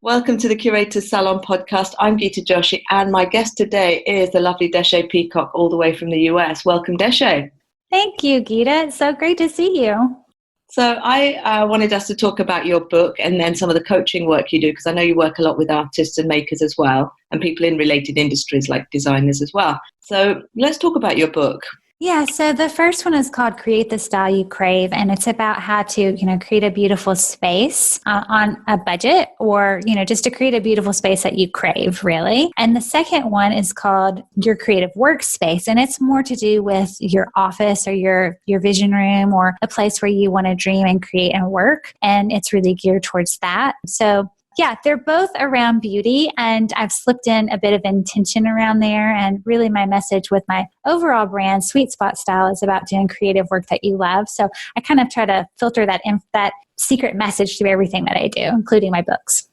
Welcome to the Curator's Salon podcast. I'm Geeta Joshi, and my guest today is the lovely Desha Peacock, all the way from the US. Welcome, Desha. Thank you, Geeta. It's so great to see you. So I wanted us to talk about your book and then some of the coaching work you do, because I know you work a lot with artists and makers as well, and people in related industries like designers as well. So let's talk about your book. Yeah, so the first one is called Create the Style You Crave, and it's about how to, create a beautiful space on a budget, or, just to create a beautiful space that you crave, really. And the second one is called Your Creative Workspace, and it's more to do with your office or your vision room or a place where you want to dream and create and work, and it's really geared towards that. So yeah, they're both around beauty, and I've slipped in a bit of intention around there. And really my message with my overall brand, Sweet Spot Style, is about doing creative work that you love. So I kind of try to filter that secret message through everything that I do, including my books.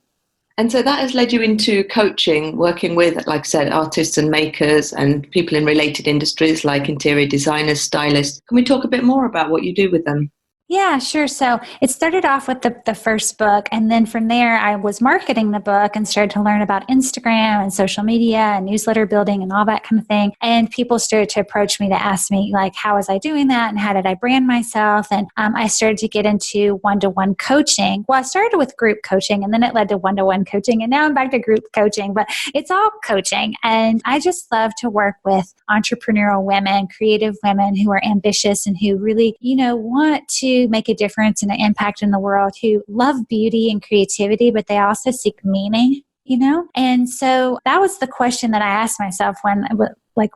And so that has led you into coaching, working with, like I said, artists and makers and people in related industries like interior designers, stylists. Can we talk a bit more about what you do with them? Yeah, sure. So it started off with the first book. And then from there, I was marketing the book and started to learn about Instagram and social media and newsletter building and all that kind of thing. And people started to approach me to ask me, like, how was I doing that? And how did I brand myself? And I started to get into one-to-one coaching. Well, I started with group coaching, and then it led to one-to-one coaching. And now I'm back to group coaching, but it's all coaching. And I just love to work with entrepreneurial women, creative women who are ambitious and who really, want to make a difference and an impact in the world, who love beauty and creativity, but they also seek meaning, And so that was the question that I asked myself when,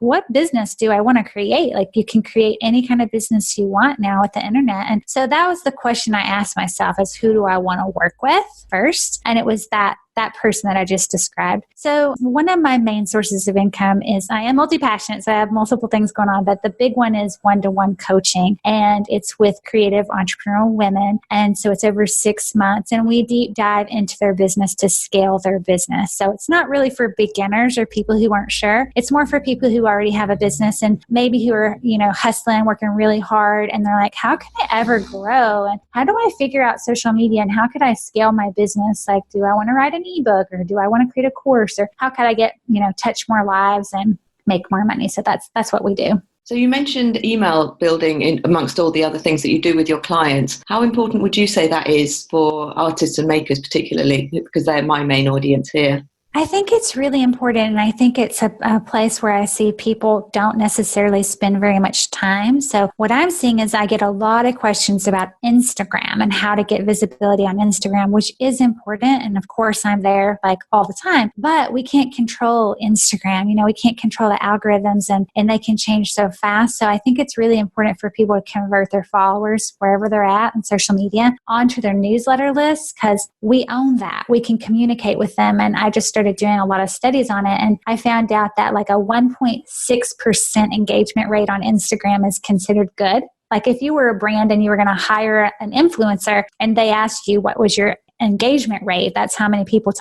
what business do I want to create? Like, you can create any kind of business you want now with the internet. And so that was the question I asked myself, is who do I want to work with first? And it was that person that I just described. So one of my main sources of income is, I am multi-passionate, so I have multiple things going on, but the big one is one-to-one coaching, and it's with creative entrepreneurial women. And so it's over 6 months, and we deep dive into their business to scale their business. So it's not really for beginners or people who aren't sure. It's more for people who already have a business and maybe who are, hustling, working really hard, and they're like, how can I ever grow? And how do I figure out social media? And how could I scale my business? Like, do I want to write an ebook, or do I want to create a course, or how could I get, touch more lives and make more money? So that's what we do. So you mentioned email building amongst all the other things that you do with your clients. How important would you say that is for artists and makers particularly, because they're my main audience here? I think it's really important, and I think it's a place where I see people don't necessarily spend very much time. So what I'm seeing is I get a lot of questions about Instagram and how to get visibility on Instagram, which is important. And of course, I'm there like all the time, but we can't control Instagram. We can't control the algorithms, and they can change so fast. So I think it's really important for people to convert their followers wherever they're at on social media onto their newsletter list, because we own that. We can communicate with them. And I just started doing a lot of studies on it, and I found out that like a 1.6% engagement rate on Instagram is considered good. Like, if you were a brand and you were going to hire an influencer and they asked you what was your engagement rate, that's how many people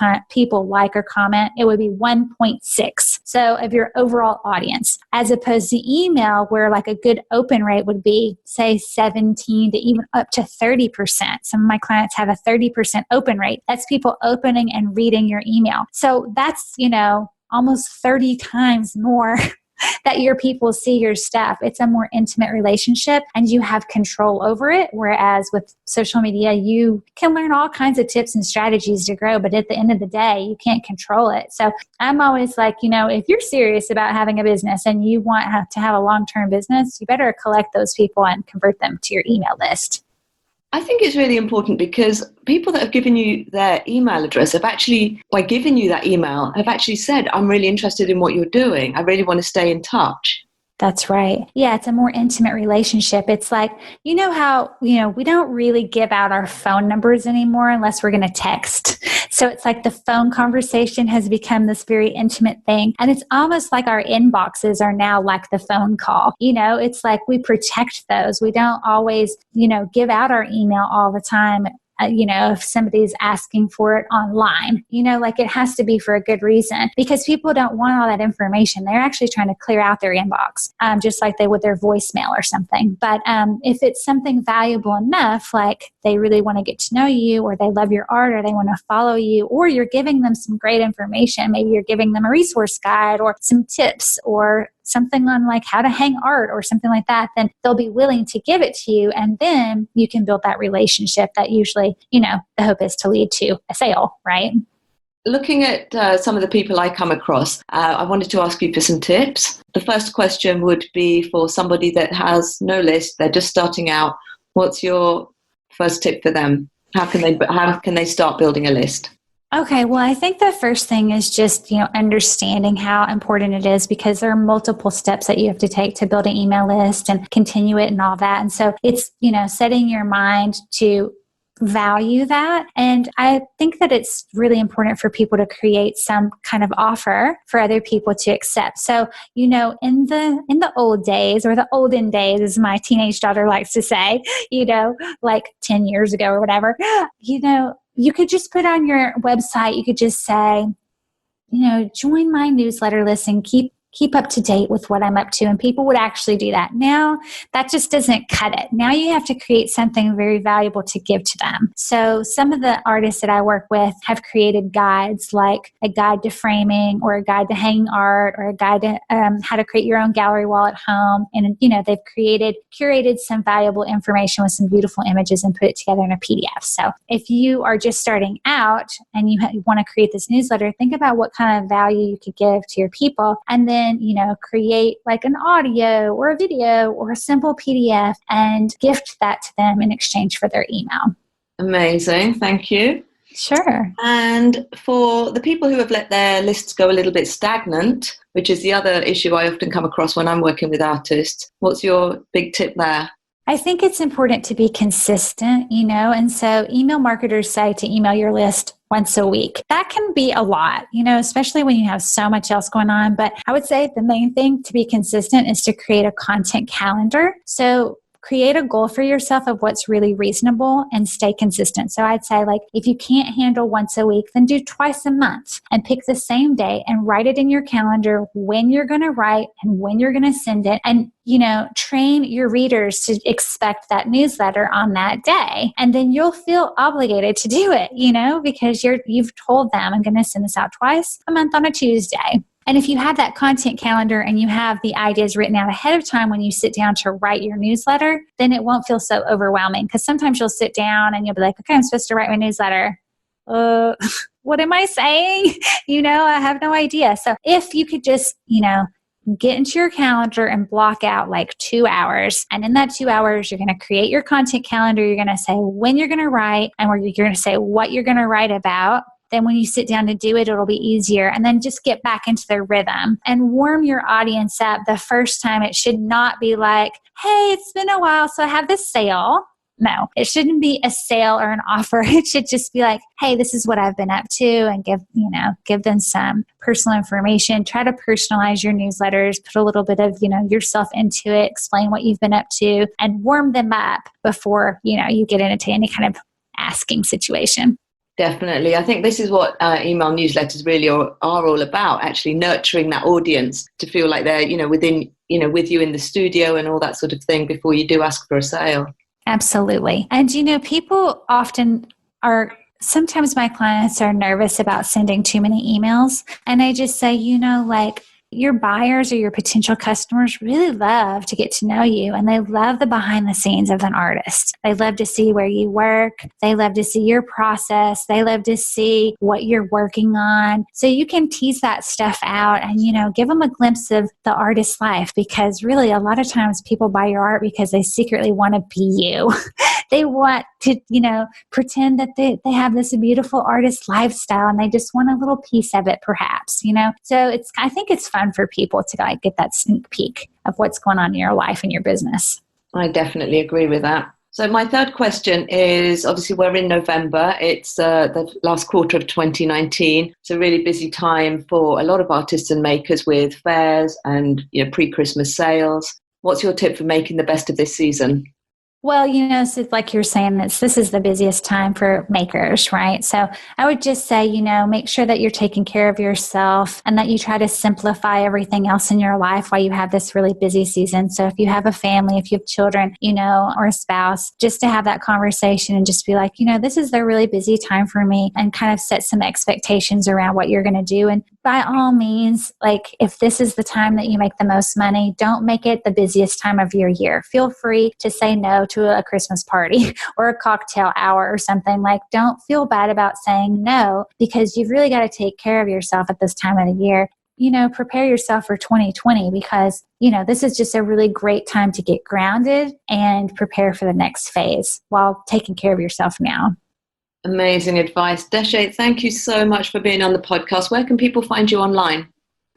like or comment, it would be 1.6. So of your overall audience, as opposed to email, where like a good open rate would be, say, 17 to even up to 30%. Some of my clients have a 30% open rate. That's people opening and reading your email. So that's, almost 30 times more that your people see your stuff. It's a more intimate relationship, and you have control over it. Whereas with social media, you can learn all kinds of tips and strategies to grow, but at the end of the day, you can't control it. So I'm always like, if you're serious about having a business and you want to have a long-term business, you better collect those people and convert them to your email list. I think it's really important, because people that have given you their email address have actually, by giving you that email, have actually said, I'm really interested in what you're doing. I really want to stay in touch. That's right. Yeah, it's a more intimate relationship. It's like, how, we don't really give out our phone numbers anymore unless we're going to text. So it's like the phone conversation has become this very intimate thing. And it's almost like our inboxes are now like the phone call. It's like we protect those. We don't always, give out our email all the time. if somebody's asking for it online, like it has to be for a good reason, because people don't want all that information. They're actually trying to clear out their inbox, just like they would their voicemail or something. But if it's something valuable enough, like they really want to get to know you, or they love your art, or they want to follow you, or you're giving them some great information, maybe you're giving them a resource guide or some tips or something on like how to hang art or something like that, then they'll be willing to give it to you. And then you can build that relationship that usually, the hope is to lead to a sale, right? Looking at some of the people I come across, I wanted to ask you for some tips. The first question would be for somebody that has no list, they're just starting out. What's your first tip for them? How can they start building a list? Okay, well, I think the first thing is just, understanding how important it is, because there are multiple steps that you have to take to build an email list and continue it and all that. And so it's, setting your mind to value that. And I think that it's really important for people to create some kind of offer for other people to accept. So, in the old days, or the olden days, as my teenage daughter likes to say, like 10 years ago or whatever, you could just put on your website, you could just say, join my newsletter list and keep up to date with what I'm up to. And people would actually do that. Now, that just doesn't cut it. Now you have to create something very valuable to give to them. So some of the artists that I work with have created guides, like a guide to framing, or a guide to hanging art, or a guide to how to create your own gallery wall at home. And, they've curated some valuable information with some beautiful images and put it together in a PDF. So if you are just starting out and you want to create this newsletter, think about what kind of value you could give to your people. And then, create like an audio or a video or a simple PDF and gift that to them in exchange for their email. Amazing. Thank you. Sure. And for the people who have let their lists go a little bit stagnant, which is the other issue I often come across when I'm working with artists, what's your big tip there? I think it's important to be consistent, and so email marketers say to email your list once a week. That can be a lot, especially when you have so much else going on. But I would say the main thing to be consistent is to create a content calendar. So create a goal for yourself of what's really reasonable and stay consistent. So I'd say, like, if you can't handle once a week, then do twice a month and pick the same day and write it in your calendar when you're going to write and when you're going to send it. And, train your readers to expect that newsletter on that day. And then you'll feel obligated to do it, because you've told them, I'm going to send this out twice a month on a Tuesday. And if you have that content calendar and you have the ideas written out ahead of time when you sit down to write your newsletter, then it won't feel so overwhelming. Because sometimes you'll sit down and you'll be like, okay, I'm supposed to write my newsletter. What am I saying? I have no idea. So if you could just, get into your calendar and block out like 2 hours. And in that 2 hours, you're going to create your content calendar. You're going to say when you're going to write, and you're going to say what you're going to write about. Then when you sit down to do it, it'll be easier. And then just get back into their rhythm and warm your audience up the first time. It should not be like, hey, it's been a while, so I have this sale. No, it shouldn't be a sale or an offer. It should just be like, hey, this is what I've been up to, and give them some personal information. Try to personalize your newsletters, put a little bit of, yourself into it, explain what you've been up to, and warm them up before, you get into any kind of asking situation. Definitely. I think this is what email newsletters really are all about, actually nurturing that audience to feel like they're, within, with you in the studio and all that sort of thing before you do ask for a sale. Absolutely. And, people often sometimes my clients are nervous about sending too many emails. And I just say, your buyers or your potential customers really love to get to know you, and they love the behind the scenes of an artist. They love to see where you work. They love to see your process. They love to see what you're working on. So you can tease that stuff out and, give them a glimpse of the artist's life, because really a lot of times people buy your art because they secretly want to be you. They want to, pretend that they have this beautiful artist lifestyle, and they just want a little piece of it, perhaps, So I think it's fun for people to get that sneak peek of what's going on in your life and your business. I definitely agree with that. So my third question is, obviously we're in November. It's the last quarter of 2019. It's a really busy time for a lot of artists and makers with fairs and pre-Christmas sales. What's your tip for making the best of this season? Well, so like you're saying, this is the busiest time for makers, right? So I would just say, make sure that you're taking care of yourself and that you try to simplify everything else in your life while you have this really busy season. So if you have a family, if you have children, or a spouse, just to have that conversation and just be like, this is the really busy time for me, and kind of set some expectations around what you're going to do. And by all means, like if this is the time that you make the most money, don't make it the busiest time of your year. Feel free to say no to a Christmas party or a cocktail hour or something. Like, don't feel bad about saying no, because you've really got to take care of yourself at this time of the year. Prepare yourself for 2020, because, this is just a really great time to get grounded and prepare for the next phase while taking care of yourself now. Amazing advice. Desha, thank you so much for being on the podcast. Where can people find you online?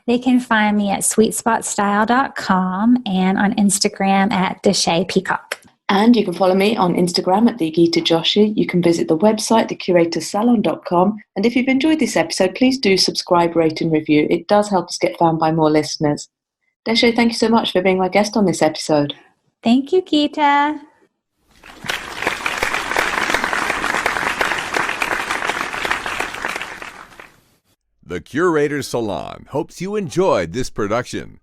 They can find me at sweetspotstyle.com and on Instagram at Desha Peacock. And you can follow me on Instagram at the Geeta Joshi. You can visit the website, thecuratorsalon.com. And if you've enjoyed this episode, please do subscribe, rate and review. It does help us get found by more listeners. Desha, thank you so much for being my guest on this episode. Thank you, Geeta. The Curator Salon hopes you enjoyed this production.